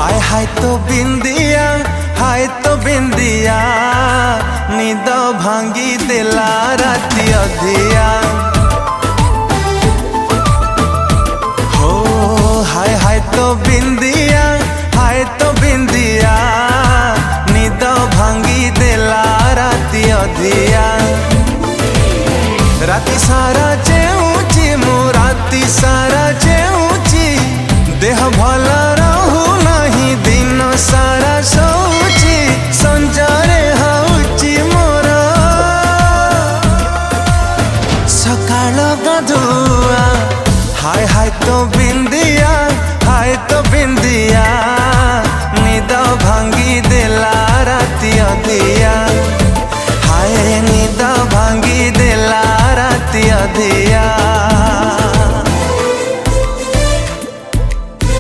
हाय तो बिंदिया निद भांगी देला राती अधिया। हो हाय तो बिंदिया